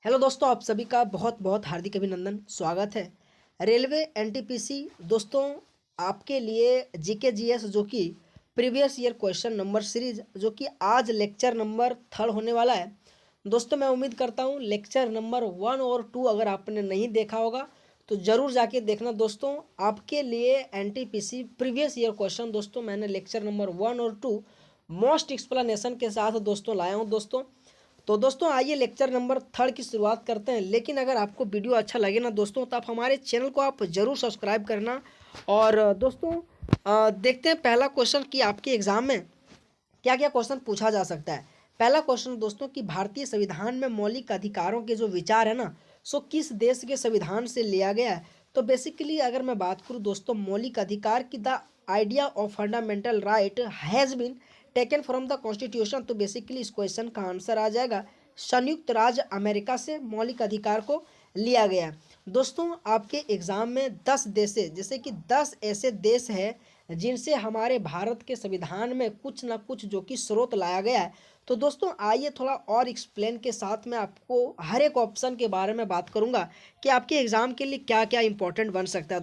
Hello दोस्तों, आप सभी का बहुत बहुत हार्दिक अभिनंदन। स्वागत है रेलवे एनटीपीसी। दोस्तों, आपके लिए जीके जीएस जो कि previous year question number series जो कि आज लेक्चर नंबर 3 होने वाला है। दोस्तों, मैं उम्मीद करता हूँ लेक्चर नंबर 1 और 2 अगर आपने नहीं देखा होगा तो ज़रूर जाके देखना। दोस्तों, आपके लिए एनटीपीसी प्रीवियस ईयर क्वेश्चन दोस्तों मैंने लेक्चर नंबर 1 और 2 मोस्ट एक्सप्लेनेशन के साथ दोस्तों लाया हूँ। दोस्तों आइए लेक्चर नंबर 3 की शुरुआत करते हैं। लेकिन अगर आपको वीडियो अच्छा लगे ना दोस्तों तो आप हमारे चैनल को आप ज़रूर सब्सक्राइब करना। और दोस्तों देखते हैं पहला क्वेश्चन कि आपके एग्ज़ाम में क्या क्या क्वेश्चन पूछा जा सकता है। पहला क्वेश्चन दोस्तों कि भारतीय संविधान में मौलिक अधिकारों के जो विचार है ना सो किस देश के संविधान से लिया गया है। तो बेसिकली अगर मैं बात करूं दोस्तों मौलिक अधिकार की the idea of fundamental right has been taken from the constitution. तो बेसिकली इस क्वेश्चन का आंसर आ जाएगा संयुक्त राज्य अमेरिका से मौलिक अधिकार को लिया गया है। दोस्तों आपके एग्जाम में 10 देश जैसे कि 10 ऐसे देश हैं जिनसे हमारे भारत के संविधान में कुछ ना कुछ जो कि स्रोत लाया गया है। तो दोस्तों आइए थोड़ा और एक्सप्लेन के साथ मैं आपको हर एक ऑप्शन के बारे में बात करूंगा कि आपके एग्ज़ाम के लिए क्या क्या इंपॉर्टेंट बन सकता है।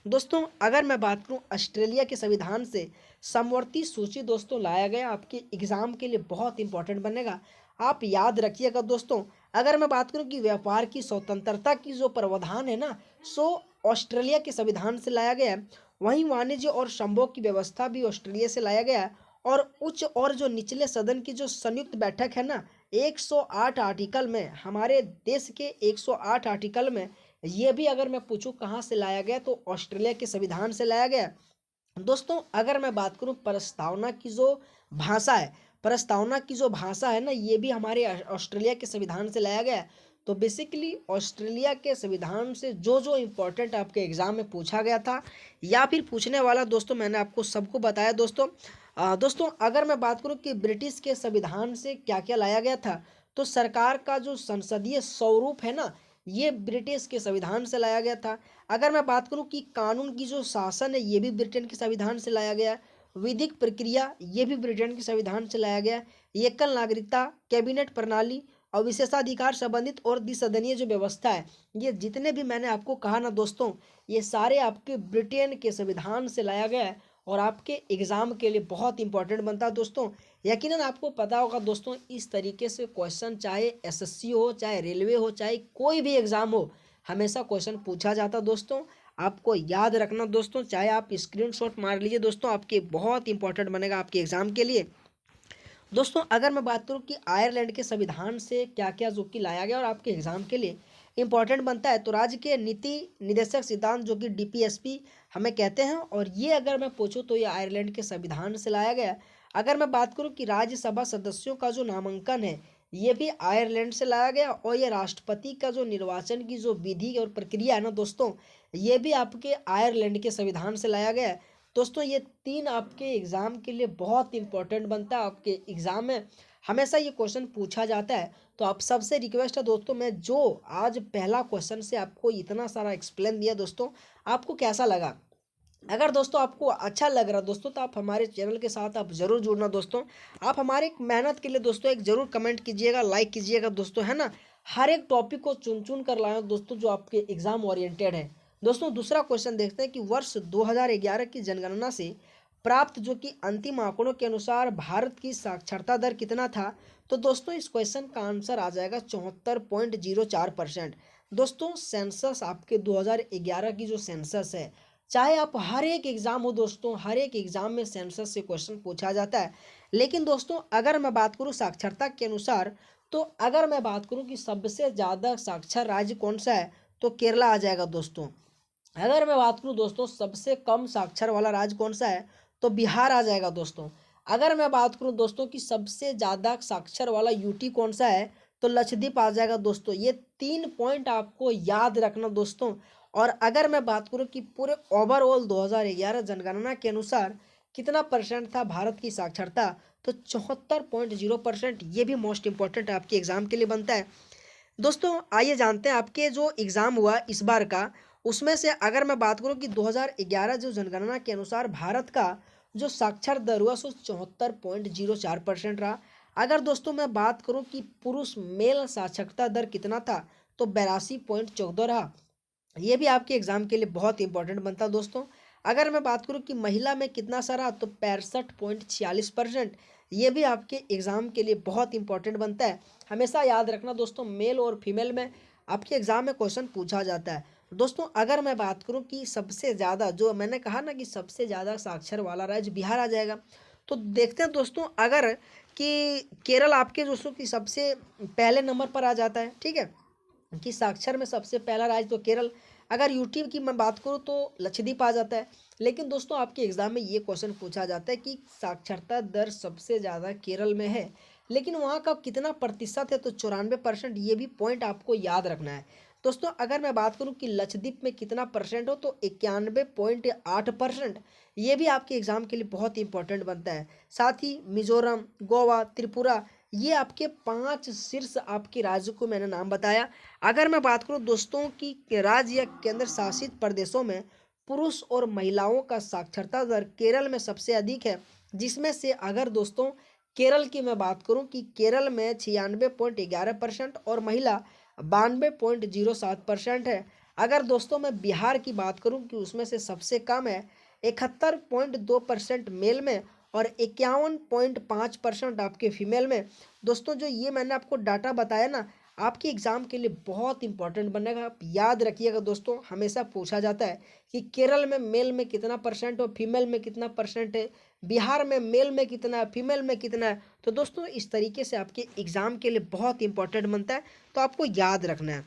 दोस्तों अगर मैं बात करूं ऑस्ट्रेलिया के संविधान से समवर्ती सूची दोस्तों लाया गया आपके एग्ज़ाम के लिए बहुत इंपॉर्टेंट बनेगा। आप याद रखिएगा दोस्तों। अगर मैं बात करूं कि व्यापार की स्वतंत्रता की जो प्रावधान है ना सो ऑस्ट्रेलिया के संविधान से लाया गया है। वहीं वाणिज्य और संभोग की व्यवस्था भी ऑस्ट्रेलिया से लाया गया है। और उच्च और जो निचले सदन की जो संयुक्त बैठक है ना 108 आर्टिकल में हमारे देश के 108 आर्टिकल में ये भी अगर मैं पूछूं कहाँ से लाया गया तो ऑस्ट्रेलिया के संविधान से लाया गया। दोस्तों अगर मैं बात करूं प्रस्तावना की जो भाषा है प्रस्तावना की जो भाषा है ना ये भी हमारे ऑस्ट्रेलिया के संविधान से लाया गया है। तो बेसिकली ऑस्ट्रेलिया के संविधान से जो जो इम्पोर्टेंट आपके एग्जाम में पूछा गया था या फिर पूछने वाला दोस्तों मैंने आपको सबको बताया। दोस्तों अगर मैं बात करूं कि ब्रिटिश के संविधान से क्या क्या लाया गया था तो सरकार का जो संसदीय स्वरूप है ना ये ब्रिटिश के संविधान से लाया गया था। अगर मैं बात करूं कि कानून की जो शासन है ये भी ब्रिटेन के संविधान से लाया गया। विधिक प्रक्रिया ये भी ब्रिटेन के संविधान से लाया गया। एकल नागरिकता, कैबिनेट प्रणाली और विशेषाधिकार संबंधित और द्विसदनीय जो व्यवस्था है ये जितने भी मैंने आपको कहा ना दोस्तों ये सारे आपके ब्रिटेन के संविधान से लाया गया है और आपके एग्जाम के लिए बहुत इंपॉर्टेंट बनता है। दोस्तों यकीनन आपको पता होगा दोस्तों इस तरीके से क्वेश्चन चाहे एसएससी हो चाहे रेलवे हो चाहे कोई भी एग्जाम हो हमेशा क्वेश्चन पूछा जाता। दोस्तों आपको याद रखना दोस्तों, चाहे आप स्क्रीनशॉट मार लीजिए दोस्तों, आपके बहुत इंपॉर्टेंट बनेगा आपके एग्जाम के लिए। दोस्तों अगर मैं बात करूं कि आयरलैंड के संविधान से क्या क्या जो कि लाया गया और आपके एग्जाम के लिए इंपॉर्टेंट बनता है तो राज्य के नीति निदेशक सिद्धांत जो कि डीपीएसपी हमें कहते हैं और ये अगर मैं पूछूं तो ये आयरलैंड के संविधान से लाया गया। अगर मैं बात करूं कि राज्यसभा सदस्यों का जो नामांकन है ये भी आयरलैंड से लाया गया और ये राष्ट्रपति का जो निर्वाचन की जो विधि और प्रक्रिया है ना दोस्तों ये भी आपके आयरलैंड के संविधान से लाया गया है। दोस्तों ये 3 आपके एग्ज़ाम के लिए बहुत इंपॉर्टेंट बनता है। आपके एग्ज़ाम में हमेशा ये क्वेश्चन पूछा जाता है। तो आप सबसे रिक्वेस्ट है दोस्तों मैं जो आज पहला क्वेश्चन से आपको इतना सारा एक्सप्लेन दिया दोस्तों आपको कैसा लगा। अगर दोस्तों आपको अच्छा लग रहा दोस्तों तो आप हमारे चैनल के साथ आप ज़रूर जुड़ना। दोस्तों आप हमारे मेहनत के लिए दोस्तों एक ज़रूर कमेंट कीजिएगा, लाइक कीजिएगा दोस्तों, है ना। हर एक टॉपिक को चुन चुन कर लाए दोस्तों जो आपके एग्जाम ओरिएंटेड है। दोस्तों दूसरा क्वेश्चन देखते हैं कि वर्ष 2011 की जनगणना से प्राप्त जो कि अंतिम आंकड़ों के अनुसार भारत की साक्षरता दर कितना था। तो दोस्तों इस क्वेश्चन का आंसर आ जाएगा 74.04%। दोस्तों सेंसस आपके 2011 की जो सेंसस है चाहे आप हर एक एग्जाम हो दोस्तों हर एक एग्जाम में सेंसस से क्वेश्चन पूछा जाता है। लेकिन दोस्तों अगर मैं बात करूं साक्षरता के अनुसार तो अगर मैं बात करूं कि सबसे ज़्यादा साक्षर राज्य कौन सा है तो केरला आ जाएगा दोस्तों। अगर मैं बात करूं दोस्तों सबसे कम साक्षर वाला राज्य कौन सा है तो बिहार आ जाएगा दोस्तों। अगर मैं बात करूं दोस्तों कि सबसे ज़्यादा साक्षर वाला यूटी कौन सा है तो लक्षद्वीप आ जाएगा दोस्तों। ये 3 पॉइंट आपको याद रखना दोस्तों। और अगर मैं बात करूं कि पूरे ओवरऑल 2011 जनगणना के अनुसार कितना परसेंट था भारत की साक्षरता तो 74.0%। ये भी मोस्ट इंपॉर्टेंट आपके एग्जाम के लिए बनता है। दोस्तों आइए जानते हैं आपके जो एग्ज़ाम हुआ इस बार का उसमें से अगर मैं बात करूं कि 2011 जो जनगणना के अनुसार भारत का जो साक्षर दर हुआ सो 74.04% रहा। अगर दोस्तों मैं बात करूं कि पुरुष मेल साक्षरता दर कितना था, तो 82.14 रहा। ये भी आपके एग्जाम के लिए बहुत इंपॉर्टेंट बनता है दोस्तों। अगर मैं बात करूं कि महिला में कितना सा रहा, तो 65.46%। ये भी आपके एग्जाम के लिए बहुत इंपॉर्टेंट बनता है। हमेशा याद रखना दोस्तों, मेल और फीमेल में आपके एग्जाम में क्वेश्चन पूछा जाता है। दोस्तों अगर मैं बात करूं कि सबसे ज़्यादा, जो मैंने कहा ना कि सबसे ज़्यादा साक्षर वाला राज्य बिहार आ जाएगा, तो देखते हैं दोस्तों, अगर कि केरल आपके दोस्तों की सबसे पहले नंबर पर आ जाता है, ठीक है, कि साक्षर में सबसे पहला राज्य तो केरल। अगर यूटी की मैं बात करूँ तो लक्षद्वीप आ जाता है। लेकिन दोस्तों आपके एग्जाम में ये क्वेश्चन पूछा जाता है कि साक्षरता दर सबसे ज़्यादा केरल में है, लेकिन वहाँ का कितना प्रतिशत है, तो 94%। ये भी पॉइंट आपको याद रखना है दोस्तों। अगर मैं बात करूँ कि लक्षद्वीप में कितना परसेंट हो, तो 91.8%। ये भी आपके एग्जाम के लिए बहुत इंपॉर्टेंट बनता है। साथ ही मिजोरम, गोवा, त्रिपुरा, ये आपके 5 शीर्ष आपके राज्यों को मैंने नाम बताया। अगर मैं बात करूं दोस्तों कि राज्य या केंद्र शासित प्रदेशों में पुरुष और महिलाओं का साक्षरता दर केरल में सबसे अधिक है, जिसमें से अगर दोस्तों केरल की मैं बात करूं कि केरल में 96.11% और महिला 92.07% है। अगर दोस्तों मैं बिहार की बात करूं कि उसमें से सबसे कम है, 71.2% मेल में और 51.5% आपके फीमेल में। दोस्तों जो ये मैंने आपको डाटा बताया ना, आपके एग्जाम के लिए बहुत इंपॉर्टेंट बनेगा। आप याद रखिएगा दोस्तों, हमेशा पूछा जाता है कि केरल में मेल में कितना परसेंट और फीमेल में कितना परसेंट है, बिहार में मेल में कितना है, फीमेल में कितना है। तो दोस्तों इस तरीके से आपके एग्जाम के लिए बहुत इंपॉर्टेंट बनता है, तो आपको याद रखना है।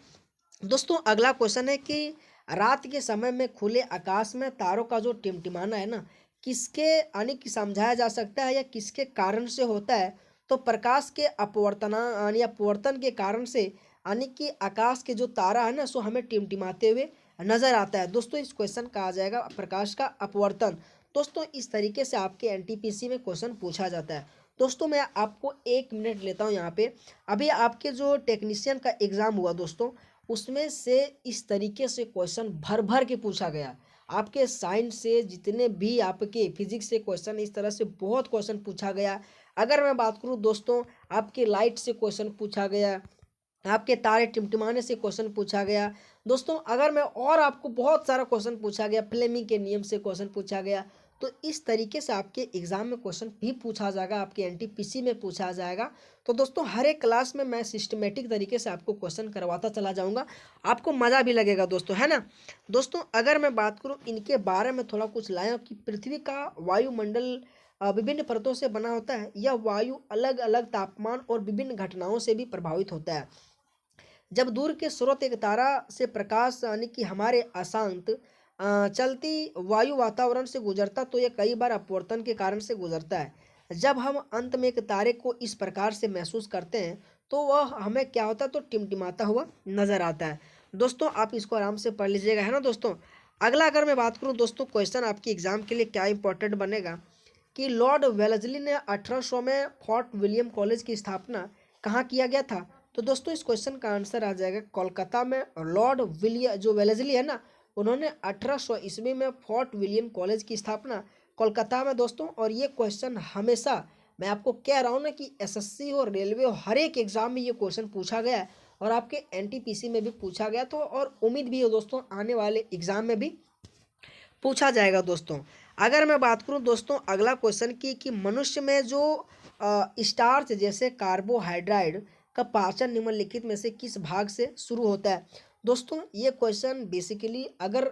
दोस्तों अगला क्वेश्चन है कि रात के समय में खुले आकाश में तारों का जो टिमटिमाना है ना, किसके यानी कि समझाया जा सकता है या किसके कारण से होता है, तो प्रकाश के अपवर्तना यानी अपवर्तन के कारण से, यानी कि आकाश के जो तारा है ना, सो हमें टिमटिमाते हुए नजर आता है। दोस्तों इस क्वेश्चन का आ जाएगा प्रकाश का अपवर्तन। दोस्तों इस तरीके से आपके एनटीपीसी में क्वेश्चन पूछा जाता है। दोस्तों मैं आपको 1 मिनट लेता हूँ यहाँ पे। अभी आपके जो टेक्नीशियन का एग्जाम हुआ दोस्तों, उसमें से इस तरीके से क्वेश्चन भर भर के पूछा गया। आपके साइंस से जितने भी आपके फिजिक्स से क्वेश्चन, इस तरह से बहुत क्वेश्चन पूछा गया। अगर मैं बात करूं दोस्तों, आपके लाइट से क्वेश्चन पूछा गया, आपके तारे टिमटिमाने से क्वेश्चन पूछा गया। दोस्तों अगर मैं और आपको बहुत सारा क्वेश्चन पूछा गया, फ्लेमिंग के नियम से क्वेश्चन पूछा गया। तो इस तरीके से आपके एग्जाम में क्वेश्चन भी पूछा जाएगा, आपके एनटीपीसी में पूछा जाएगा। तो दोस्तों हर एक क्लास में मैं सिस्टमेटिक तरीके से आपको क्वेश्चन करवाता चला जाऊंगा, आपको मज़ा भी लगेगा दोस्तों, है ना। दोस्तों अगर मैं बात करूं इनके बारे में थोड़ा कुछ लाया कि पृथ्वी का वायुमंडल विभिन्न परतों से बना होता है। यह वायु अलग अलग तापमान और विभिन्न घटनाओं से भी प्रभावित होता है। जब दूर के स्रोत एक तारा से प्रकाश यानी कि हमारे अशांत चलती वायु वातावरण से गुजरता, तो यह कई बार अपवर्तन के कारण से गुजरता है। जब हम अंत में एक तारे को इस प्रकार से महसूस करते हैं, तो वह हमें क्या होता है, तो टिमटिमाता हुआ नजर आता है। दोस्तों आप इसको आराम से पढ़ लीजिएगा, है ना दोस्तों। अगला अगर मैं बात करूं दोस्तों, क्वेश्चन आपकी एग्जाम के लिए क्या इंपॉर्टेंट बनेगा कि लॉर्ड वेलेस्ली ने 1800 में फोर्ट विलियम कॉलेज की स्थापना कहाँ किया गया था। तो दोस्तों इस क्वेश्चन का आंसर आ जाएगा कोलकाता में। लॉर्ड विलियम जो वेलेस्ली है ना, उन्होंने 1800 ईस्वी में फोर्ट विलियम कॉलेज की स्थापना कोलकाता में दोस्तों। और ये क्वेश्चन हमेशा मैं आपको कह रहा हूँ ना कि एसएससी और रेलवे और हर एक एग्जाम में ये क्वेश्चन पूछा गया है, और आपके एनटीपीसी में भी पूछा गया। तो और उम्मीद भी है दोस्तों आने वाले एग्जाम में भी पूछा जाएगा दोस्तों। अगर मैं बात करूं दोस्तों अगला क्वेश्चन की कि मनुष्य में जो स्टार्च जैसे कार्बोहाइड्रेट का पाचन निम्नलिखित में से किस भाग से शुरू होता है। दोस्तों ये क्वेश्चन बेसिकली, अगर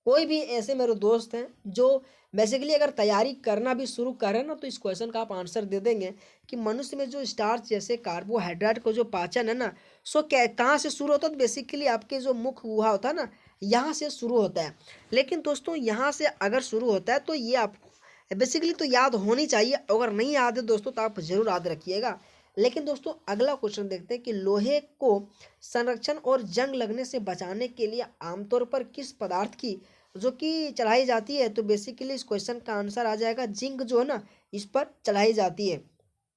कोई भी ऐसे मेरे दोस्त हैं जो बेसिकली अगर तैयारी करना भी शुरू करें ना, तो इस क्वेश्चन का आप आंसर दे देंगे कि मनुष्य में जो स्टार्च जैसे कार्बोहाइड्रेट को जो पाचन है ना, सो क्या कहाँ से शुरू होता है, तो बेसिकली आपके जो मुख गुहा होता है ना, यहाँ से शुरू होता है। लेकिन दोस्तों यहाँ से अगर शुरू होता है तो ये आपको बेसिकली तो याद होनी चाहिए, अगर नहीं याद है दोस्तों तो आप जरूर याद रखिएगा। लेकिन दोस्तों अगला क्वेश्चन देखते हैं कि लोहे को संरक्षण और जंग लगने से बचाने के लिए आमतौर पर किस पदार्थ की जो कि चढ़ाई जाती है। तो बेसिकली इस क्वेश्चन का आंसर आ जाएगा जिंक, जो है ना, इस पर चढ़ाई जाती है।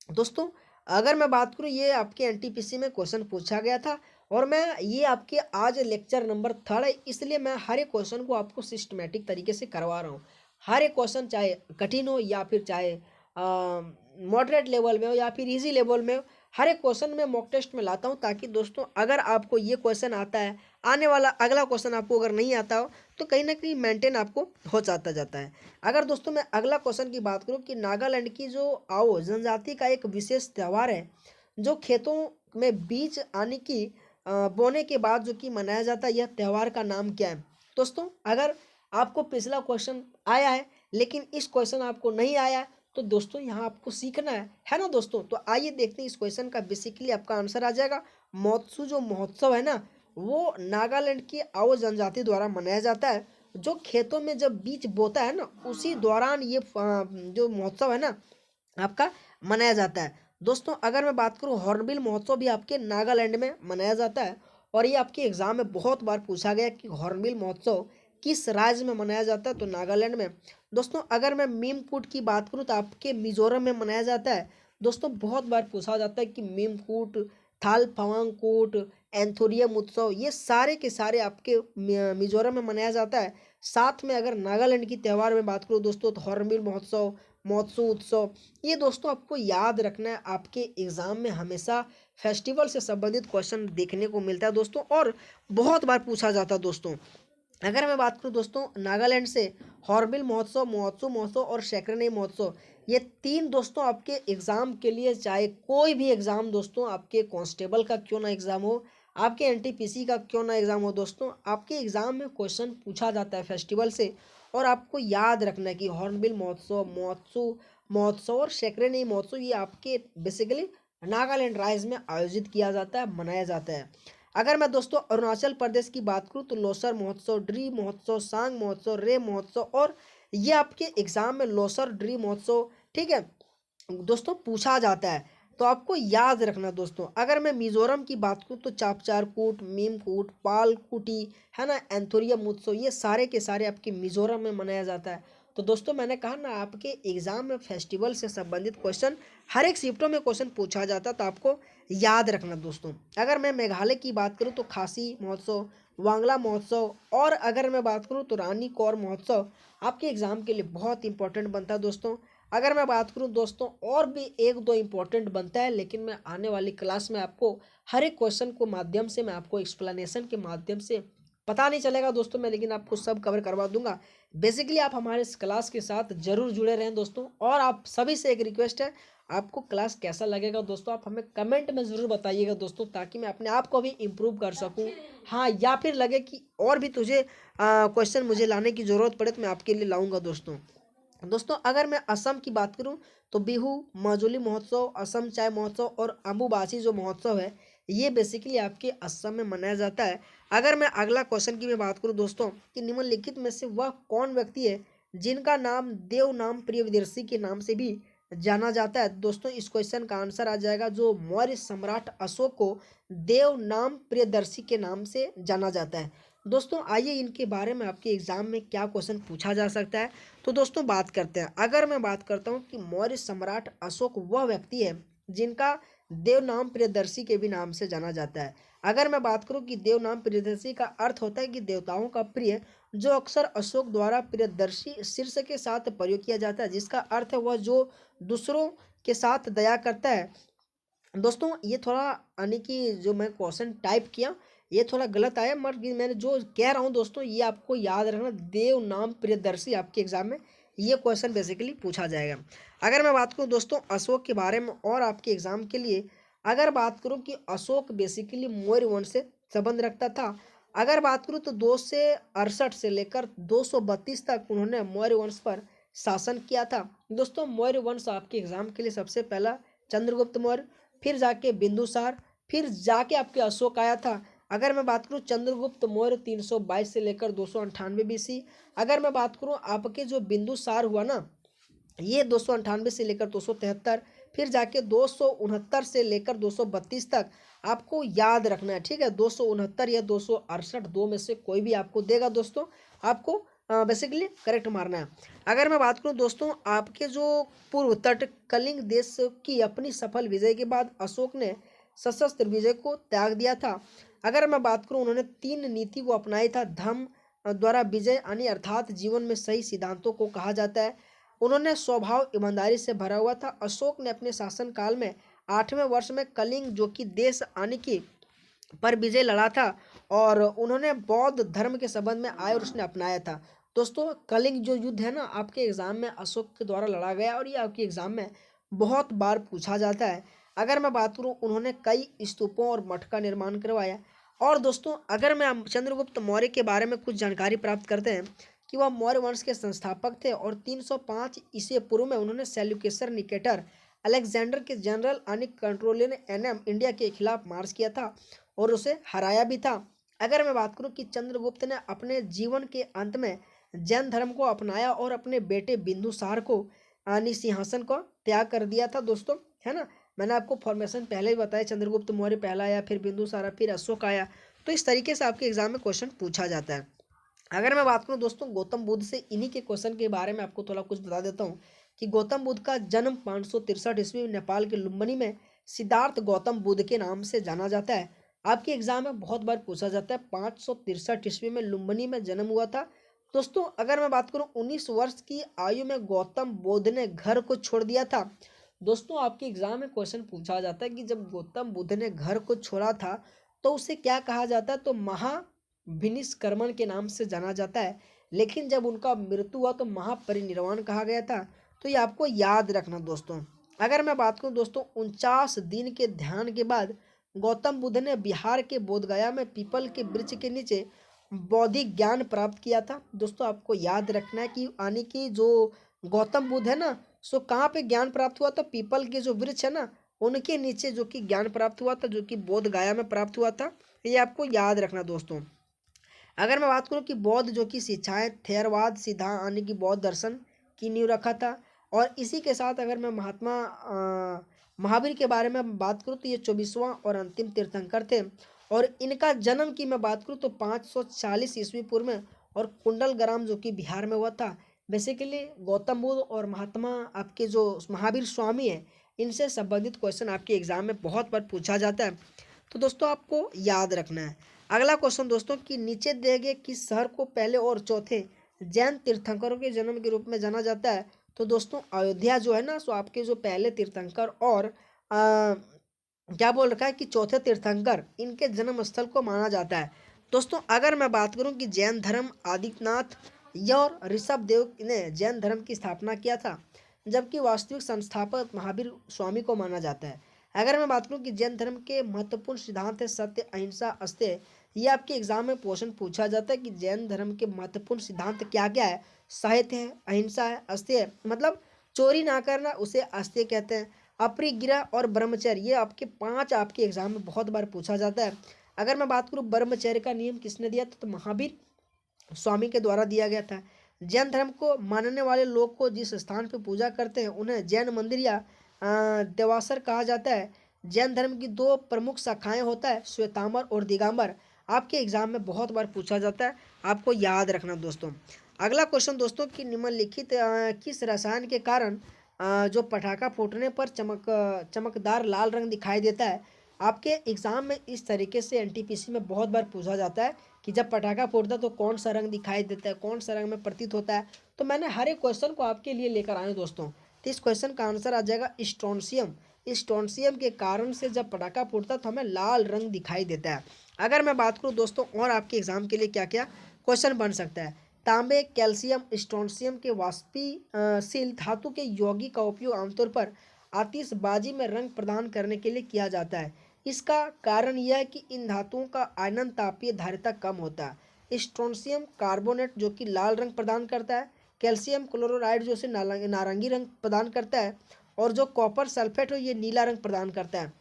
दोस्तों अगर मैं बात करूं, ये आपके एनटीपीसी में क्वेश्चन पूछा गया था, और मैं ये आपके आज लेक्चर नंबर 3 है, इसलिए मैं हर एक क्वेश्चन को आपको सिस्टमेटिक तरीके से करवा रहा हूँ। हर एक क्वेश्चन चाहे कठिन हो या फिर चाहे मॉडरेट लेवल में हो या फिर इजी लेवल में हो, हर एक क्वेश्चन मैं मॉक टेस्ट में लाता हूँ, ताकि दोस्तों अगर आपको ये क्वेश्चन आता है, आने वाला अगला क्वेश्चन आपको अगर नहीं आता हो तो कहीं ना कहीं मेंटेन आपको हो जाता जाता है। अगर दोस्तों मैं अगला क्वेश्चन की बात करूँ कि नागालैंड की जो आओ जनजाति का एक विशेष त्यौहार है जो खेतों में बीज आने की बोने के बाद जो कि मनाया जाता है, यह त्यौहार का नाम क्या है? दोस्तों अगर आपको पिछला क्वेश्चन आया है लेकिन इस क्वेश्चन आपको नहीं आया है, तो दोस्तों यहाँ आपको सीखना है ना दोस्तों। तो आइए देखते हैं इस क्वेश्चन का, बेसिकली आपका आंसर आ जाएगा महोत्सव। जो महोत्सव है ना, वो नागालैंड की आओ जनजाति द्वारा मनाया जाता है। जो खेतों में जब बीज बोता है ना, उसी दौरान ये जो महोत्सव है ना आपका मनाया जाता है। दोस्तों अगर मैं बात करूं, हॉर्नबिल महोत्सव भी आपके नागालैंड में मनाया जाता है, और ये आपके एग्जाम में बहुत बार पूछा गया कि हॉर्नबिल महोत्सव किस राज्य में मनाया जाता है, तो नागालैंड में। दोस्तों अगर मैं मीमकूट की बात करूं तो आपके मिजोरम में मनाया जाता है। दोस्तों बहुत बार पूछा जाता है कि मीमकूट, थाल फवांगकूट, एंथोरियम उत्सव, ये सारे के सारे आपके मिजोरम में मनाया जाता है। साथ में अगर नागालैंड की त्यौहार में बात करूँ दोस्तों, तो हॉर्नबिल महोत्सव, महोत्सव उत्सव, ये दोस्तों आपको याद रखना है। आपके एग्जाम में हमेशा फेस्टिवल से संबंधित क्वेश्चन देखने को मिलता है दोस्तों, और बहुत बार पूछा जाता है दोस्तों। अगर मैं बात करूं दोस्तों नागालैंड से, हॉर्नबिल महोत्सव, महोत्सव महोत्सव और सैक्रेनी महोत्सव, ये तीन दोस्तों आपके एग्जाम के लिए, चाहे कोई भी एग्जाम दोस्तों, आपके कांस्टेबल का क्यों ना एग्जाम हो, आपके एनटीपीसी का क्यों ना एग्जाम हो दोस्तों, आपके एग्जाम में क्वेश्चन पूछा जाता है फेस्टिवल से। और आपको याद रखना है कि हॉर्नबिल महोत्सव, महोत्सव महोत्सव और सैक्रेनी महोत्सव, ये आपके बेसिकली नागालैंड राज्य में आयोजित किया जाता है, मनाया जाता है। अगर मैं दोस्तों अरुणाचल प्रदेश की बात करूं तो लोसर महोत्सव, ड्री महोत्सव, सांग महोत्सव, रे महोत्सव, और ये आपके एग्जाम में लोसर ड्री महोत्सव, ठीक है दोस्तों, पूछा जाता है। तो आपको याद रखना दोस्तों। अगर मैं मिजोरम की बात करूं तो चापचारकूट, मीमकूट, पालकुटी, है ना, एंथोरियम उत्सव, ये सारे के सारे आपके मिजोरम में मनाया जाता है। तो दोस्तों मैंने कहा ना, आपके एग्जाम में फेस्टिवल से संबंधित क्वेश्चन हर एक शिफ्टों में क्वेश्चन पूछा जाता है, तो आपको याद रखना दोस्तों। अगर मैं मेघालय की बात करूं तो खासी महोत्सव, वांगला महोत्सव, और अगर मैं बात करूं तो रानी कौर महोत्सव आपके एग्जाम के लिए बहुत इंपॉर्टेंट बनता है दोस्तों। अगर मैं बात करूं दोस्तों, और भी एक दो इंपॉर्टेंट बनता है, लेकिन मैं आने वाली क्लास में आपको हर एक क्वेश्चन को माध्यम से, मैं आपको एक्सप्लेनेशन के माध्यम से, पता नहीं चलेगा दोस्तों मैं, लेकिन आपको सब कवर करवा दूंगा। बेसिकली आप हमारे इस क्लास के साथ जरूर जुड़े रहें दोस्तों। और आप सभी से एक रिक्वेस्ट है, आपको क्लास कैसा लगेगा दोस्तों, आप हमें कमेंट में ज़रूर बताइएगा दोस्तों, ताकि मैं अपने आप को भी इम्प्रूव कर सकूं। हाँ, या फिर लगे कि और भी तुझे क्वेश्चन मुझे लाने की ज़रूरत पड़े तो मैं आपके लिए लाऊंगा दोस्तों। दोस्तों अगर मैं असम की बात करूं तो बिहू, माजुली महोत्सव, असम चाय महोत्सव और अम्बुबासी जो महोत्सव है, ये बेसिकली आपके असम में मनाया जाता है। अगर मैं अगला क्वेश्चन की मैं बात करूं दोस्तों कि निम्नलिखित में से वह कौन व्यक्ति है जिनका नाम देव नाम प्रियदर्शी के नाम से भी जाना जाता है, दोस्तों इस क्वेश्चन का आंसर आ जाएगा, जो मौर्य सम्राट अशोक को देव नाम प्रियदर्शी के नाम से जाना जाता है। दोस्तों आइए इनके बारे में आपके एग्जाम में क्या क्वेश्चन पूछा जा सकता है, तो दोस्तों बात करते हैं। अगर मैं बात करता हूं कि मौर्य सम्राट अशोक वह व्यक्ति है जिनका देवनाम प्रियदर्शी के भी नाम से जाना जाता है। अगर मैं बात करूं कि देवनाम प्रियदर्शी का अर्थ होता है कि देवताओं का प्रिय, जो अक्सर अशोक द्वारा प्रियदर्शी शीर्ष के साथ प्रयोग किया जाता है, जिसका अर्थ है वह जो दूसरों के साथ दया करता है। दोस्तों ये थोड़ा, यानी कि जो मैं क्वेश्चन टाइप किया ये थोड़ा गलत आया, मगर मैंने जो कह रहा हूँ दोस्तों, ये आपको याद रखना, देव नाम प्रियदर्शी आपके एग्जाम में ये क्वेश्चन बेसिकली पूछा जाएगा। अगर मैं बात करूँ दोस्तों अशोक के बारे में और आपके एग्जाम के लिए, अगर बात करूँ कि अशोक बेसिकली मौर्य वंश से संबंध रखता था। अगर बात करूँ तो 268 से लेकर 232 तक उन्होंने मौर्य वंश पर शासन किया था। दोस्तों मौर्य वंश आपके एग्जाम के लिए सबसे पहला चंद्रगुप्त मौर्य, फिर जाके बिंदुसार, फिर जाके आपके अशोक आया था। अगर मैं बात करूं चंद्रगुप्त मौर्य 322 से लेकर 298 बीसी। अगर मैं बात करूं आपके जो बिंदुसार हुआ ना, ये 298 से लेकर 273, फिर जाके 269 से लेकर 232 तक आपको याद रखना है, ठीक है। 269 या 268 दो में से कोई भी आपको देगा दोस्तों, आपको बेसिकली करेक्ट मारना है। अगर मैं बात करूं दोस्तों आपके जो पूर्व तट कलिंग देश की अपनी सफल विजय के बाद अशोक ने सशस्त्र विजय को त्याग दिया था। अगर मैं बात करूं उन्होंने 3 नीति को अपनाई था। धर्म द्वारा विजय, यानी अर्थात जीवन में सही सिद्धांतों को कहा जाता है। उन्होंने स्वभाव ईमानदारी से भरा हुआ था। अशोक ने अपने शासनकाल में 8वें वर्ष में कलिंग जो कि देश आने की पर विजय लड़ा था और उन्होंने बौद्ध धर्म के संबंध में आए और उसने अपनाया था। दोस्तों कलिंग जो युद्ध है ना आपके एग्जाम में अशोक के द्वारा लड़ा गया और ये आपके एग्जाम में बहुत बार पूछा जाता है। अगर मैं बात करूं उन्होंने कई स्तूपों और मठ का निर्माण करवाया। और दोस्तों अगर मैं चंद्रगुप्त मौर्य के बारे में कुछ जानकारी प्राप्त करते हैं कि वह मौर्य वंश के संस्थापक थे और 305 ईसा पूर्व में उन्होंने सेल्यूकेसर निकेटर अलेक्जेंडर के जनरल अनिक कंट्रोले ने एनएम इंडिया के खिलाफ मार्च किया था और उसे हराया भी था। अगर मैं बात करूं कि चंद्रगुप्त ने अपने जीवन के अंत में जैन धर्म को अपनाया और अपने बेटे बिंदुसार को सिंहासन को त्याग कर दिया था दोस्तों, है ना। मैंने आपको फॉर्मेशन पहले ही बताया, चंद्रगुप्त मौर्य पहला आया, फिर बिंदुसार, फिर अशोक आया। तो इस तरीके से आपके एग्जाम में क्वेश्चन पूछा जाता है। अगर मैं बात करूं दोस्तों गौतम बुद्ध से, इन्हीं के क्वेश्चन के बारे में आपको थोड़ा कुछ बता देता हूं कि गौतम बुद्ध का जन्म 563 ईस्वी में नेपाल के लुम्बिनी में सिद्धार्थ गौतम बुद्ध के नाम से जाना जाता है। आपके एग्जाम में बहुत बार पूछा जाता है 563 ईस्वी में लुम्बिनी में जन्म हुआ था। दोस्तों अगर मैं बात करूं 19 वर्ष की आयु में गौतम बुद्ध ने घर को छोड़ दिया था। दोस्तों आपके एग्जाम में क्वेश्चन पूछा जाता है कि जब गौतम बुद्ध ने घर को छोड़ा था तो उसे क्या कहा जाता है, तो महाविनिष्क्रमण के नाम से जाना जाता है। लेकिन जब उनका मृत्यु हुआ तो महापरिनिर्वाण कहा गया था। तो ये आपको याद रखना दोस्तों। अगर मैं बात करूं दोस्तों 49 दिन के ध्यान के बाद गौतम बुद्ध ने बिहार के बोधगया में पीपल के वृक्ष के नीचे बौद्धिक ज्ञान प्राप्त किया था। दोस्तों आपको याद रखना है कि यानी कि जो गौतम बुद्ध है ना, सो कहाँ पे ज्ञान प्राप्त हुआ था, पीपल के जो वृक्ष है ना उनके नीचे जो कि ज्ञान प्राप्त हुआ था, जो कि बोध गया में प्राप्त हुआ था। ये आपको याद रखना दोस्तों। अगर मैं बात करूं कि बौद्ध जो कि शिक्षाएं थेरवाद सिद्धांत यानी कि बौद्ध दर्शन की नींव रखा था। और इसी के साथ अगर मैं महात्मा महावीर के बारे में बात करूं तो ये 24वां और अंतिम तीर्थंकर थे। और इनका जन्म की मैं बात करूं तो 540 ईस्वी पूर्व में और कुंडलग्राम जो कि बिहार में हुआ था। बेसिकली गौतम बुद्ध और महात्मा आपके जो महावीर स्वामी है इनसे संबंधित क्वेश्चन आपके एग्जाम में बहुत बार पूछा जाता है। तो दोस्तों आपको याद रखना है। अगला क्वेश्चन दोस्तों कि नीचे दिए गए किस शहर को पहले और चौथे जैन तीर्थंकरों के जन्म के रूप में जाना जाता है। तो दोस्तों अयोध्या जो है ना, सो आपके जो पहले तीर्थंकर और क्या बोल रखा है कि चौथे तीर्थंकर इनके जन्म स्थल को माना जाता है। दोस्तों अगर मैं बात करूं कि जैन धर्म आदित्यनाथ या और ऋषभ देव ने जैन धर्म की स्थापना किया था, जबकि वास्तविक संस्थापक महावीर स्वामी को माना जाता है। अगर मैं बात करूं कि जैन धर्म के महत्वपूर्ण सिद्धांत है सत्य, अहिंसा, अस्तेय। ये आपके एग्जाम में क्वेश्चन पूछा जाता है कि जैन धर्म के महत्वपूर्ण सिद्धांत क्या क्या है। साहित्य है, अहिंसा है, अस्तेय मतलब चोरी ना करना उसे अस्तेय कहते हैं, अपरिग्रह और ब्रह्मचर्य। ये आपके 5 आपके एग्जाम में बहुत बार पूछा जाता है। अगर मैं बात करूं ब्रह्मचर्य का नियम किसने दिया था, तो महावीर स्वामी के द्वारा दिया गया था। जैन धर्म को मानने वाले लोग को जिस स्थान पर पूजा करते हैं उन्हें जैन मंदिर या देवासर कहा जाता है। जैन धर्म की 2 प्रमुख शाखाएं होता है, श्वेतांबर और दिगंबर। आपके एग्जाम में बहुत बार पूछा जाता है, आपको याद रखना दोस्तों। अगला क्वेश्चन दोस्तों कि निम्नलिखित किस रसायन के कारण जो पटाखा फूटने पर चमकदार लाल रंग दिखाई देता है। आपके एग्जाम में इस तरीके से एनटीपीसी में बहुत बार पूछा जाता है कि जब पटाखा फूटता है तो कौन सा रंग दिखाई देता है, कौन सा रंग में प्रतीत होता है। तो मैंने हर एक क्वेश्चन को आपके लिए लेकर आए दोस्तों। तो इस क्वेश्चन का आंसर आ जाएगा स्ट्रोंशियम। स्ट्रोंशियम के कारण से जब पटाखा फूटता है तो हमें लाल रंग दिखाई देता है। अगर मैं बात करूँ दोस्तों और आपके एग्जाम के लिए क्या क्या क्वेश्चन बन सकता है, तांबे, कैल्शियम, स्ट्रोंशियम के वाष्पशील धातु के यौगिक का उपयोग आमतौर पर आतिशबाजी में रंग प्रदान करने के लिए किया जाता है। इसका कारण यह है कि इन धातुओं का आयनन तापीय धारिता कम होता है। स्ट्रोंशियम कार्बोनेट जो कि लाल रंग प्रदान करता है, कैल्शियम क्लोराइड जो से नारंगी रंग प्रदान करता है, और जो कॉपर सल्फेट हो ये नीला रंग प्रदान करता है।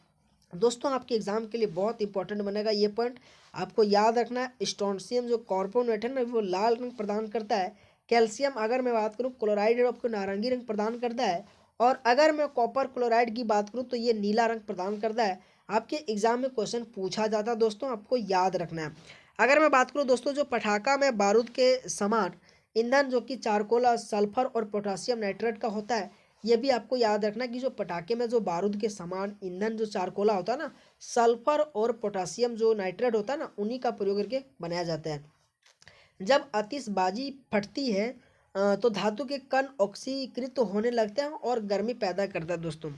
दोस्तों आपके एग्जाम के लिए बहुत इंपॉर्टेंट बनेगा ये पॉइंट, आपको याद रखना है। स्ट्रोंशियम जो कार्बोनेट है ना वो लाल रंग प्रदान करता है। कैल्शियम अगर मैं बात करूँ क्लोराइड आपको नारंगी रंग प्रदान करता है। और अगर मैं कॉपर क्लोराइड की बात करूँ तो ये नीला रंग प्रदान करता है। आपके एग्जाम में क्वेश्चन पूछा जाता है दोस्तों, आपको याद रखना है। अगर मैं बात करूँ दोस्तों जो पटाखा में बारूद के समान ईंधन जो कि चारकोल, सल्फर और पोटासियम नाइट्रेट का होता है, ये भी आपको याद रखना कि जो पटाखे में जो बारूद के समान ईंधन जो चारकोला होता है ना, सल्फर और पोटासियम जो नाइट्रेट होता है ना, उन्हीं का प्रयोग करके बनाया जाता है। जब आतिशबाजी फटती है तो धातु के कण ऑक्सीकृत होने लगते हैं और गर्मी पैदा करता है दोस्तों।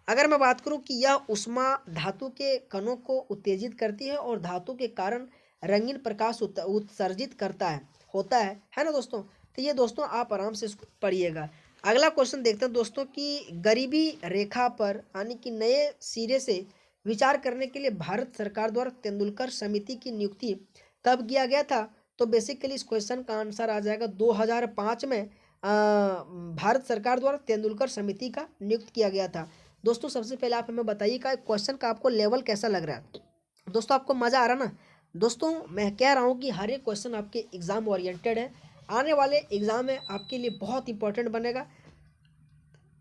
अगर मैं बात करूं कि यह ऊष्मा धातु के कणों को उत्तेजित करती है और धातु के कारण रंगीन प्रकाश उत्सर्जित करता है होता है ना दोस्तों। तो ये दोस्तों आप आराम से इसको पढ़िएगा। अगला क्वेश्चन देखते हैं दोस्तों कि गरीबी रेखा पर यानी कि नए सिरे से विचार करने के लिए भारत सरकार द्वारा तेंदुलकर समिति की नियुक्ति कब किया गया था। तो बेसिकली इस क्वेश्चन का आंसर आ जाएगा 2005 में भारत सरकार द्वारा तेंदुलकर समिति का नियुक्त किया गया था। दोस्तों सबसे पहले आप हमें बताइएगा क्वेश्चन का आपको लेवल कैसा लग रहा है। दोस्तों आपको मज़ा आ रहा ना। दोस्तों मैं कह रहा हूँ कि हर एक क्वेश्चन आपके एग्जाम ओरिएंटेड है, आने वाले एग्जाम में आपके लिए बहुत इंपॉर्टेंट बनेगा।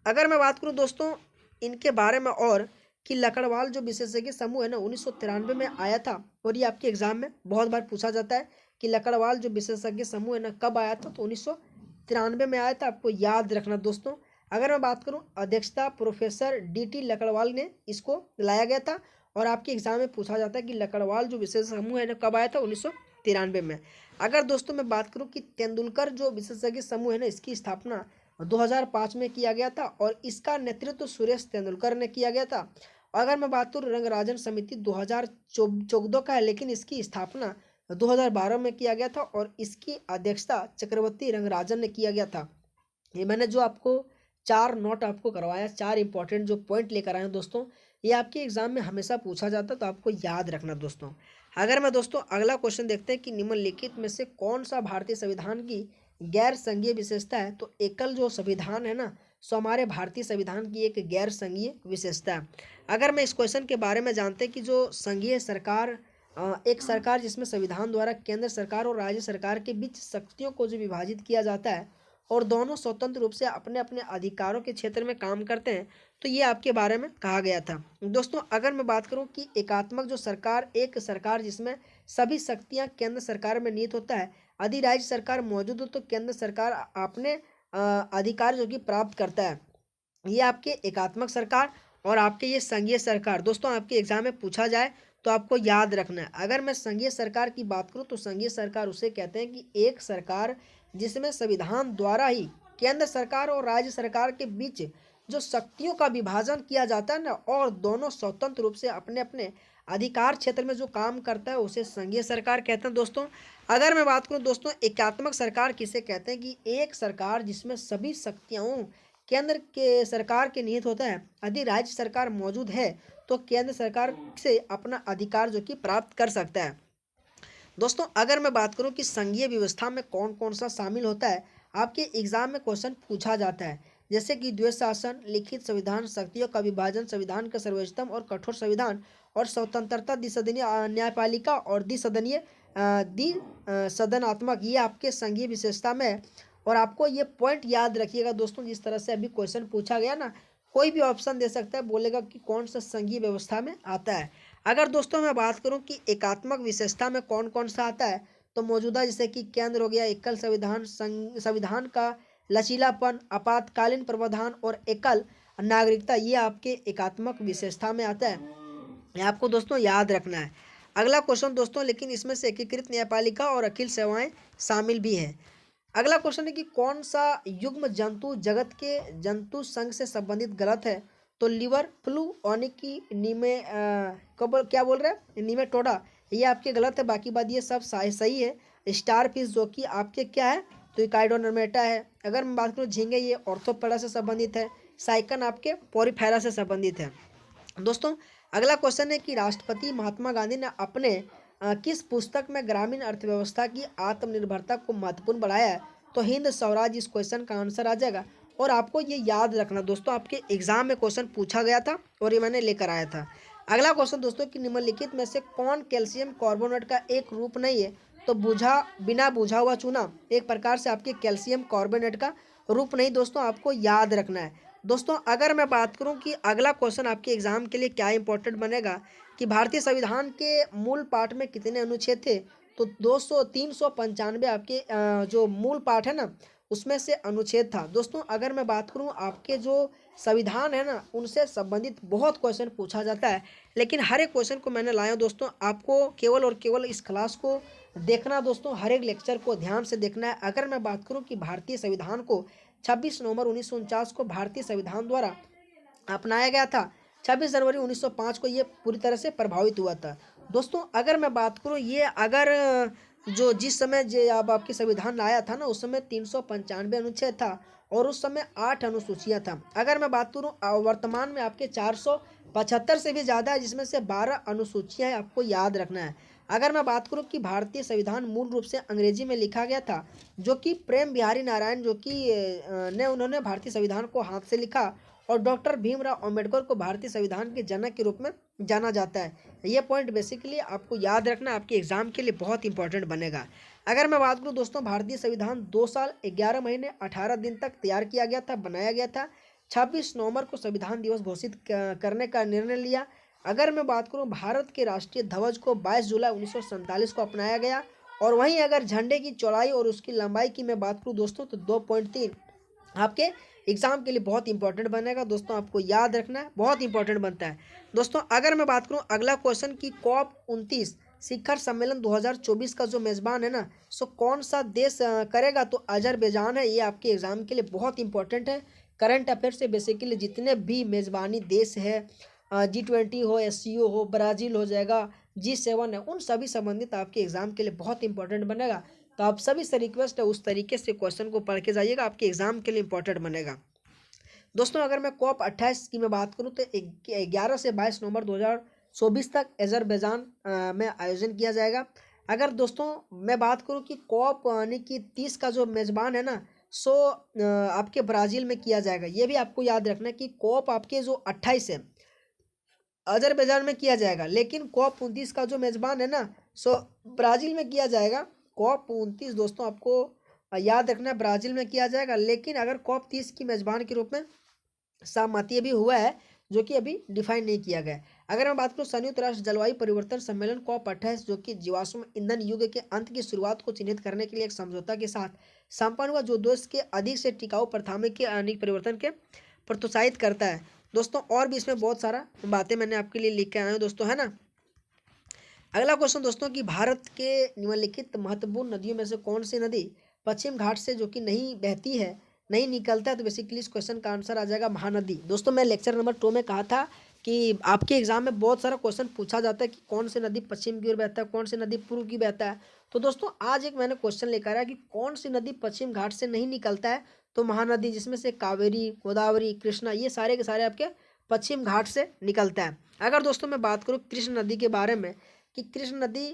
अगर मैं बात करूं दोस्तों इनके बारे में और कि लकड़वाल जो विशेषज्ञ समूह है ना 1993 में आया था, और ये आपके एग्जाम में बहुत बार पूछा जाता है कि लकड़वाल जो विशेषज्ञ समूह है ना कब आया था। तो 1993 में आया था, आपको याद रखना दोस्तों। अगर मैं बात करूं अध्यक्षता प्रोफेसर डी लकड़वाल ने इसको लाया गया था, और आपके एग्जाम में पूछा जाता है कि लकड़वाल जो विशेष समूह है ना कब आया था 1993 में। अगर दोस्तों मैं बात करूं कि तेंदुलकर जो विशेषज्ञ समूह है ना इसकी स्थापना 2005 में किया गया था, और इसका नेतृत्व सुरेश तेंदुलकर ने किया गया था। अगर मैं बात करूँ रंगराजन समिति 2014 का है, लेकिन इसकी स्थापना 2012 में किया गया था, और इसकी अध्यक्षता चक्रवर्ती रंगराजन ने किया गया था। ये मैंने जो आपको 4 नोट आपको करवाया, 4 इंपॉर्टेंट जो पॉइंट लेकर आए हैं दोस्तों, ये आपके एग्जाम में हमेशा पूछा जाता है, तो आपको याद रखना दोस्तों। अगर मैं दोस्तों अगला क्वेश्चन देखते हैं कि निम्नलिखित में से कौन सा भारतीय संविधान की गैर संघीय विशेषता है। तो एकल जो संविधान है ना सो हमारे भारतीय संविधान की एक गैर संघीय विशेषता है। अगर मैं इस क्वेश्चन के बारे में जानते हैं कि जो संघीय सरकार एक सरकार जिसमें संविधान द्वारा केंद्र सरकार और राज्य सरकार के बीच शक्तियों को जो विभाजित किया जाता है और दोनों स्वतंत्र रूप से अपने अपने अधिकारों के क्षेत्र में काम करते हैं, तो ये आपके बारे में कहा गया था दोस्तों। अगर मैं बात करूं कि एकात्मक जो सरकार एक सरकार जिसमें सभी शक्तियां केंद्र सरकार में निहित होता है, यदि राज्य सरकार मौजूद हो तो केंद्र सरकार अपने अधिकार जो कि प्राप्त करता है, ये आपके एकात्मक सरकार। और आपके ये संघीय सरकार दोस्तों आपके एग्जाम में पूछा जाए तो आपको याद रखना है। अगर मैं संघीय सरकार की बात करूं तो संघीय सरकार उसे कहते हैं कि एक सरकार जिसमें संविधान द्वारा ही केंद्र सरकार और राज्य सरकार के बीच जो शक्तियों का विभाजन किया जाता है ना, और दोनों स्वतंत्र रूप से अपने अपने अधिकार क्षेत्र में जो काम करता है उसे संघीय सरकार कहते हैं दोस्तों। अगर मैं बात करूं दोस्तों एकात्मक सरकार किसे कहते हैं कि एक सरकार जिसमें सभी शक्तियां केंद्र के सरकार के निहित होता है, यदि राज्य सरकार मौजूद है तो केंद्र सरकार से अपना अधिकार जो कि प्राप्त कर सकता है दोस्तों। अगर मैं बात करूं कि संघीय व्यवस्था में कौन कौन सा शामिल होता है, आपके एग्जाम में क्वेश्चन पूछा जाता है, जैसे कि द्वैध शासन, लिखित संविधान, शक्तियों का विभाजन, संविधान का सर्वोच्चतम और कठोर संविधान, और स्वतंत्रता, द्विसदनीय न्यायपालिका और द्विसदनात्मक, ये आपके संघीय विशेषता में है। और आपको ये पॉइंट याद रखिएगा दोस्तों, जिस तरह से अभी क्वेश्चन पूछा गया ना, कोई भी ऑप्शन दे सकता है, बोलेगा कि कौन सा संघीय व्यवस्था में आता है। अगर दोस्तों मैं बात करूं कि एकात्मक विशेषता में कौन कौन सा आता है, तो मौजूदा जैसे कि केंद्र हो गया, एकल संविधान, संविधान का लचीलापन, आपातकालीन प्रावधान और एकल नागरिकता, ये आपके एकात्मक विशेषता में आता है। ये आपको दोस्तों याद रखना है। अगला क्वेश्चन दोस्तों, लेकिन इसमें से एकीकृत न्यायपालिका और अखिल सेवाएं शामिल भी है। अगला क्वेश्चन है कि कौन सा युग्म जंतु जगत के जंतु संघ से संबंधित गलत है। तो लिवर फ्लू यानी कि क्या बोल रहे हैं नीमेटोडा, ये आपके गलत है, बाकी बात ये सब सही है। स्टार फिश जो कि आपके क्या है, तो इकाइडोनर्मेटा है। अगर मैं बात करूँ झींगे, ये ऑर्थोपेडा से संबंधित है। साइकन आपके पोरीफेरा से संबंधित है दोस्तों। अगला क्वेश्चन है कि राष्ट्रपति महात्मा गांधी ने अपने किस पुस्तक में ग्रामीण अर्थव्यवस्था की आत्मनिर्भरता को महत्वपूर्ण बढ़ाया है। तो हिंद स्वराज इस क्वेश्चन का आंसर आ जाएगा। और आपको ये याद रखना दोस्तों, आपके एग्जाम में क्वेश्चन पूछा गया था और ये मैंने लेकर आया था। अगला क्वेश्चन दोस्तों कि निम्नलिखित में से कौन कैल्शियम कार्बोनेट का एक रूप नहीं है। तो बिना बुझा हुआ चूना एक प्रकार से आपके कैल्शियम कार्बोनेट का रूप नहीं दोस्तों, आपको याद रखना है दोस्तों। अगर मैं बात करूं कि अगला क्वेश्चन आपके एग्जाम के लिए क्या इंपॉर्टेंट बनेगा कि भारतीय संविधान के मूल पाठ में कितने अनुच्छेद थे। तो 395 आपके जो मूल पाठ है ना उसमें से अनुच्छेद था दोस्तों। अगर मैं बात करूं आपके जो संविधान है ना उनसे संबंधित बहुत क्वेश्चन पूछा जाता है, लेकिन हर एक क्वेश्चन को मैंने लाया दोस्तों, आपको केवल और केवल इस क्लास को देखना दोस्तों, हर एक लेक्चर को ध्यान से देखना है। अगर मैं बात करूं कि भारतीय संविधान को 26 नवंबर 1949 को भारतीय संविधान द्वारा अपनाया गया था, 26 जनवरी 1905 को ये पूरी तरह से प्रभावित हुआ था। दोस्तों अगर मैं बात करूं, ये अगर जो जिस समय जो अब आपकी संविधान आया था ना, उस समय 395 अनुच्छेद था और उस समय 8 अनुसूचियां था। अगर मैं बात करूं वर्तमान में आपके 475 से भी ज़्यादा है, जिसमें से 12 अनुसूचियां हैं, आपको याद रखना है। अगर मैं बात करूं कि भारतीय संविधान मूल रूप से अंग्रेजी में लिखा गया था, जो कि प्रेम बिहारी नारायण जो कि ने उन्होंने भारतीय संविधान को हाथ से लिखा, और डॉक्टर भीमराव अंबेडकर को भारतीय संविधान के जनक के रूप में जाना जाता है। ये पॉइंट बेसिकली आपको याद रखना, आपके एग्जाम के लिए बहुत इंपॉर्टेंट बनेगा। अगर मैं बात करूं दोस्तों, भारतीय संविधान 2 साल 11 महीने 18 दिन तक तैयार किया गया था, बनाया गया था। 26 नवंबर को संविधान दिवस घोषित करने का निर्णय लिया। अगर मैं बात करूं, भारत के राष्ट्रीय ध्वज को 22 जुलाई 1947 को अपनाया गया। और वहीं अगर झंडे की चौड़ाई और उसकी लंबाई की मैं बात करूं दोस्तों, तो 2.3 आपके एग्जाम के लिए बहुत इंपॉर्टेंट बनेगा। दोस्तों आपको याद रखना है, बहुत इंपॉर्टेंट बनता है। दोस्तों अगर मैं बात करूं अगला क्वेश्चन की COP 29 शिखर सम्मेलन 2024 का जो मेजबान है ना, सो कौन सा देश करेगा, तो अजरबैजान है। ये आपके एग्जाम के लिए बहुत इंपॉर्टेंट है। करंट अफेयर से बेसिकली जितने भी मेजबानी देश है, G20 हो, SCO हो, ब्राज़ील हो जाएगा, G7 है, उन सभी संबंधित आपके एग्जाम के लिए बहुत इंपॉर्टेंट बनेगा। तो आप सभी से रिक्वेस्ट है, उस तरीके से क्वेश्चन को पढ़ के जाइएगा, आपके एग्जाम के लिए इंपॉर्टेंट बनेगा। दोस्तों अगर मैं COP 28 की मैं बात करूं, तो 11 से 22 नवंबर 2024 तक अजरबैजान में आयोजन किया जाएगा। अगर दोस्तों मैं बात करूं कि COP यानी कि 30 का जो मेजबान है ना, सो आपके ब्राज़ील में किया जाएगा। ये भी आपको याद रखना है कि COP आपके जो 28 है अजरबैजान में किया जाएगा, लेकिन COP 29 का जो मेजबान है ना, सो ब्राज़ील में किया जाएगा। COP 29 दोस्तों आपको याद रखना है, ब्राज़ील में किया जाएगा। लेकिन अगर COP 30 की मेजबान के रूप में सहमति भी हुआ है, जो कि अभी डिफाइन नहीं किया गया है। अगर मैं बात करूं संयुक्त राष्ट्र जलवायु परिवर्तन सम्मेलन COP 28, जो कि जीवाश्म ईंधन युग के अंत की शुरुआत को चिन्हित करने के लिए एक समझौता के साथ संपन्न हुआ, जो देश के अधिक से टिकाऊ प्रथाओं के अनेक परिवर्तन के प्रोत्साहित करता है। दोस्तों और भी इसमें बहुत सारा बातें मैंने आपके लिए लिख के आया हूँ दोस्तों, है ना। अगला क्वेश्चन दोस्तों कि भारत के निम्नलिखित महत्वपूर्ण नदियों में से कौन सी नदी पश्चिम घाट से जो कि नहीं बहती है, नहीं निकलता है, तो बेसिकली इस क्वेश्चन का आंसर आ जाएगा महानदी। दोस्तों मैं लेक्चर नंबर 2 में कहा था कि आपके एग्जाम में बहुत सारा क्वेश्चन पूछा जाता है कि कौन सी नदी पश्चिम की ओर बहता है, कौन सी नदी पूर्व की बहता है। तो दोस्तों आज एक मैंने क्वेश्चन लेकर आया कि कौन सी नदी पश्चिम घाट से नहीं निकलता है, तो महानदी, जिसमें से कावेरी, गोदावरी, कृष्णा, ये सारे के सारे आपके पश्चिम घाट से निकलता है। अगर दोस्तों मैं बात करूँ कृष्ण नदी के बारे में, कि कृष्ण नदी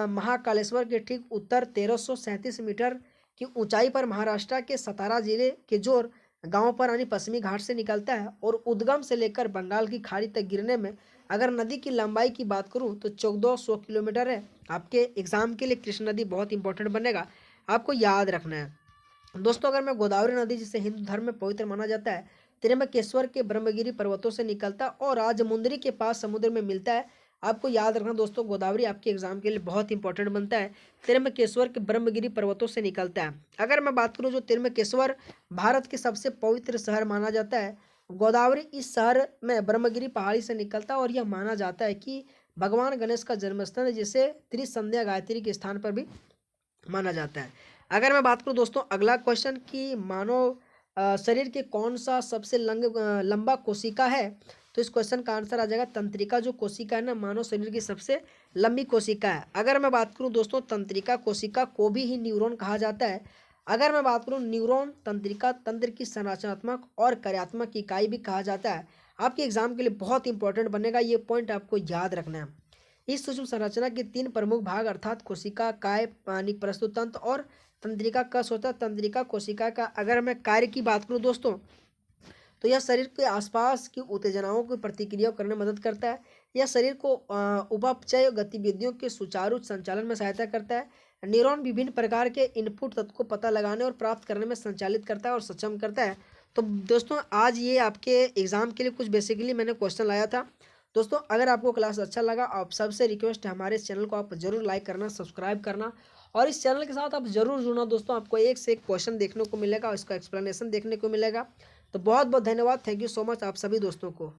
महाकालेश्वर के ठीक उत्तर 1337 मीटर की ऊंचाई पर महाराष्ट्र के सतारा जिले के जोर गांव पर यानी पश्चिमी घाट से निकलता है, और उद्गम से लेकर बंगाल की खाड़ी तक गिरने में अगर नदी की लंबाई की बात करूं तो 1400 किलोमीटर है। आपके एग्जाम के लिए कृष्ण नदी बहुत इंपॉर्टेंट बनेगा, आपको याद रखना है। दोस्तों अगर मैं गोदावरी नदी, जिसे हिंदू धर्म में पवित्र माना जाता है, त्र्यंबकेश्वर के ब्रह्मगिरी पर्वतों से निकलता और राजमुंदरी के पास समुद्र में मिलता है। आपको याद रखना दोस्तों, गोदावरी आपके एग्जाम के लिए बहुत इंपॉर्टेंट बनता है, त्र्यंबकेश्वर के ब्रह्मगिरी पर्वतों से निकलता है। अगर मैं बात करूं, जो त्र्यंबकेश्वर भारत के सबसे पवित्र शहर माना जाता है, गोदावरी इस शहर में ब्रह्मगिरी पहाड़ी से निकलता है, और यह माना जाता है कि भगवान गणेश का जन्मस्थान है, जिसे त्रिसंध्या गायत्री के स्थान पर भी माना जाता है। अगर मैं बात करूं दोस्तों अगला क्वेश्चन कि मानव शरीर के कौन सा सबसे लंबा कोशिका है, तो इस क्वेश्चन का आंसर आ जाएगा तंत्रिका। जो कोशिका है ना, मानव शरीर की सबसे लंबी कोशिका है। अगर मैं बात करूं दोस्तों, तंत्रिका कोशिका को भी ही न्यूरॉन कहा जाता है। अगर मैं बात करूं, न्यूरॉन तंत्रिका तंत्र की संरचनात्मक और कार्यात्मक इकाई भी कहा जाता है। आपके एग्जाम के लिए बहुत इंपॉर्टेंट बनेगा, ये पॉइंट आपको याद रखना है। इस सूक्ष्म संरचना के 3 प्रमुख भाग अर्थात कोशिका, काय, पानी प्रस्तुत तंत्र और तंत्रिका कश होता है। तंत्रिका कोशिका का अगर मैं कार्य की बात करूं दोस्तों, तो यह शरीर के आसपास की उत्तेजनाओं की प्रतिक्रिया करने में मदद करता है। यह शरीर को उपापचय गतिविधियों के सुचारू संचालन में सहायता करता है। न्यूरॉन विभिन्न प्रकार के इनपुट तत्व को पता लगाने और प्राप्त करने में संचालित करता है और सक्षम करता है। तो दोस्तों आज ये आपके एग्जाम के लिए कुछ बेसिकली मैंने क्वेश्चन लाया था। दोस्तों अगर आपको क्लास अच्छा लगा, आप सबसे रिक्वेस्ट है हमारे चैनल को आप जरूर लाइक करना, सब्सक्राइब करना, और इस चैनल के साथ आप जरूर जुड़ना। दोस्तों आपको एक से एक क्वेश्चन देखने को मिलेगा और इसका एक्सप्लेनेशन देखने को मिलेगा। तो बहुत बहुत धन्यवाद, थैंक यू सो मच आप सभी दोस्तों को।